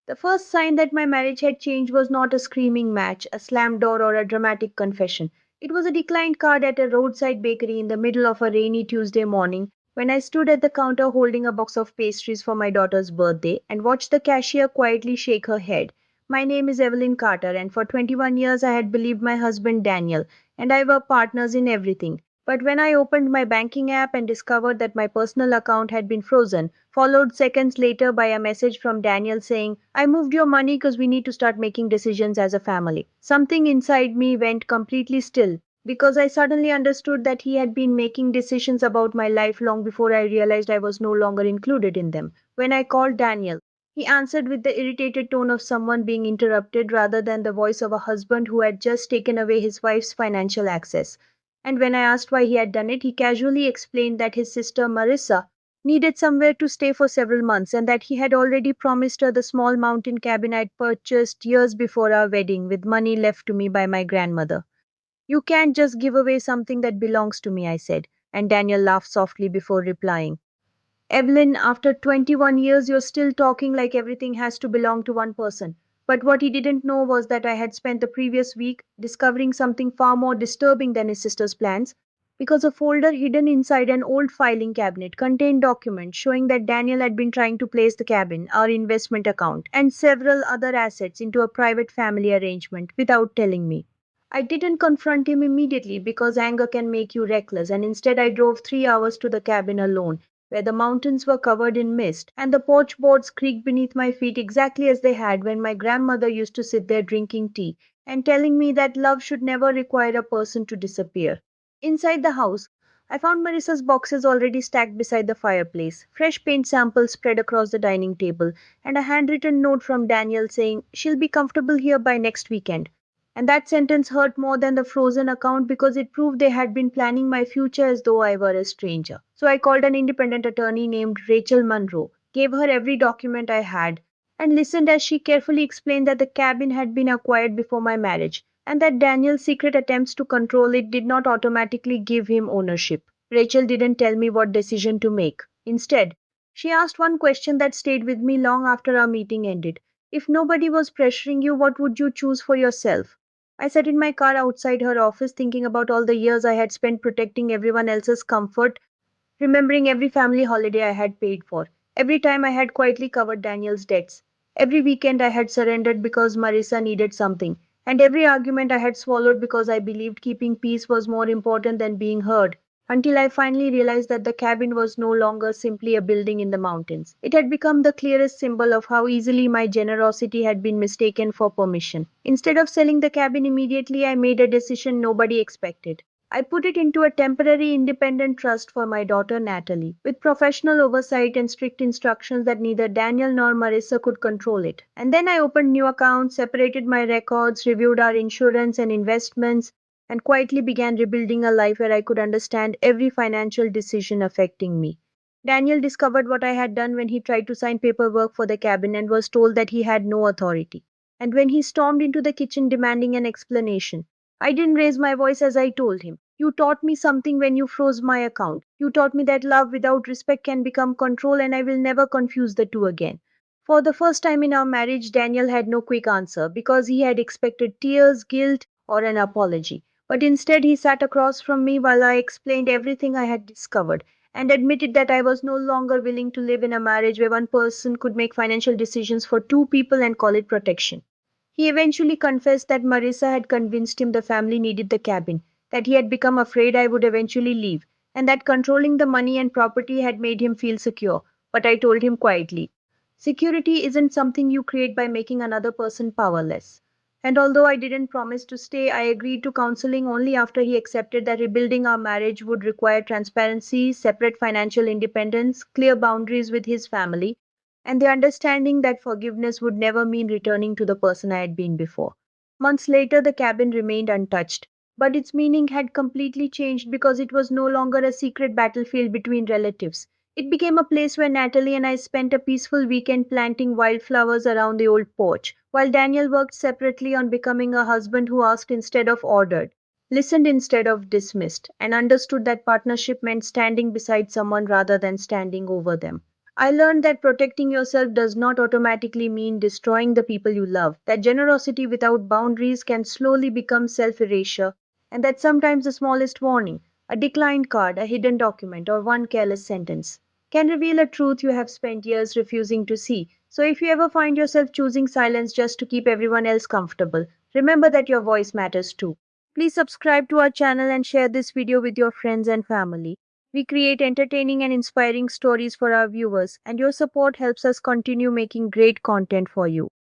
The first sign that my marriage had changed was not a screaming match, a slammed door, or a dramatic confession. It was a declined card at a roadside bakery in the middle of a rainy Tuesday morning when I stood at the counter holding a box of pastries for my daughter's birthday and watched the cashier quietly shake her head. My name is Evelyn Carter, and for 21 years I had believed my husband Daniel and I were partners in everything. But when I opened my banking app and discovered that my personal account had been frozen, followed seconds later by a message from Daniel saying, I moved your money because we need to start making decisions as a family. Something inside me went completely still because I suddenly understood that he had been making decisions about my life long before I realized I was no longer included in them. When I called Daniel, he answered with the irritated tone of someone being interrupted rather than the voice of a husband who had just taken away his wife's financial access. And when I asked why he had done it, he casually explained that his sister Marissa needed somewhere to stay for several months and that he had already promised her the small mountain cabin I'd purchased years before our wedding with money left to me by my grandmother. You can't just give away something that belongs to me, I said, and Daniel laughed softly before replying. Evelyn, after 21 years, you're still talking like everything has to belong to one person. But what he didn't know was that I had spent the previous week discovering something far more disturbing than his sister's plans, because a folder hidden inside an old filing cabinet contained documents showing that Daniel had been trying to place the cabin, our investment account, and several other assets into a private family arrangement without telling me. I didn't confront him immediately because anger can make you reckless, and instead I drove 3 hours to the cabin alone where the mountains were covered in mist and the porch boards creaked beneath my feet exactly as they had when my grandmother used to sit there drinking tea and telling me that love should never require a person to disappear. Inside the house, I found Marissa's boxes already stacked beside the fireplace, fresh paint samples spread across the dining table, and a handwritten note from Daniel saying she'll be comfortable here by next weekend. And that sentence hurt more than the frozen account because it proved they had been planning my future as though I were a stranger. So I called an independent attorney named Rachel Munro, gave her every document I had, and listened as she carefully explained that the cabin had been acquired before my marriage, and that Daniel's secret attempts to control it did not automatically give him ownership. Rachel didn't tell me what decision to make. Instead, she asked one question that stayed with me long after our meeting ended. If nobody was pressuring you, what would you choose for yourself? I sat in my car outside her office thinking about all the years I had spent protecting everyone else's comfort, remembering every family holiday I had paid for, every time I had quietly covered Daniel's debts, every weekend I had surrendered because Marissa needed something, and every argument I had swallowed because I believed keeping peace was more important than being heard, until I finally realized that the cabin was no longer simply a building in the mountains. It had become the clearest symbol of how easily my generosity had been mistaken for permission. Instead of selling the cabin immediately, I made a decision nobody expected. I put it into a temporary independent trust for my daughter Natalie, with professional oversight and strict instructions that neither Daniel nor Marissa could control it. And then I opened new accounts, separated my records, reviewed our insurance and investments, and quietly began rebuilding a life where I could understand every financial decision affecting me. Daniel discovered what I had done when he tried to sign paperwork for the cabin and was told that he had no authority. And when he stormed into the kitchen demanding an explanation, I didn't raise my voice as I told him. You taught me something when you froze my account. You taught me that love without respect can become control, and I will never confuse the two again. For the first time in our marriage, Daniel had no quick answer because he had expected tears, guilt, or an apology. But instead, he sat across from me while I explained everything I had discovered and admitted that I was no longer willing to live in a marriage where one person could make financial decisions for two people and call it protection. He eventually confessed that Marissa had convinced him the family needed the cabin, that he had become afraid I would eventually leave, and that controlling the money and property had made him feel secure. But I told him quietly, security isn't something you create by making another person powerless. And although I didn't promise to stay, I agreed to counseling only after he accepted that rebuilding our marriage would require transparency, separate financial independence, clear boundaries with his family, and the understanding that forgiveness would never mean returning to the person I had been before. Months later, the cabin remained untouched, but its meaning had completely changed because it was no longer a secret battlefield between relatives. It became a place where Natalie and I spent a peaceful weekend planting wildflowers around the old porch, while Daniel worked separately on becoming a husband who asked instead of ordered, listened instead of dismissed, and understood that partnership meant standing beside someone rather than standing over them. I learned that protecting yourself does not automatically mean destroying the people you love, that generosity without boundaries can slowly become self erasure, and that sometimes the smallest warning, a declined card, a hidden document, or one careless sentence, can reveal a truth you have spent years refusing to see. So if you ever find yourself choosing silence just to keep everyone else comfortable, remember that your voice matters too. Please subscribe to our channel and share this video with your friends and family. We create entertaining and inspiring stories for our viewers, and your support helps us continue making great content for you.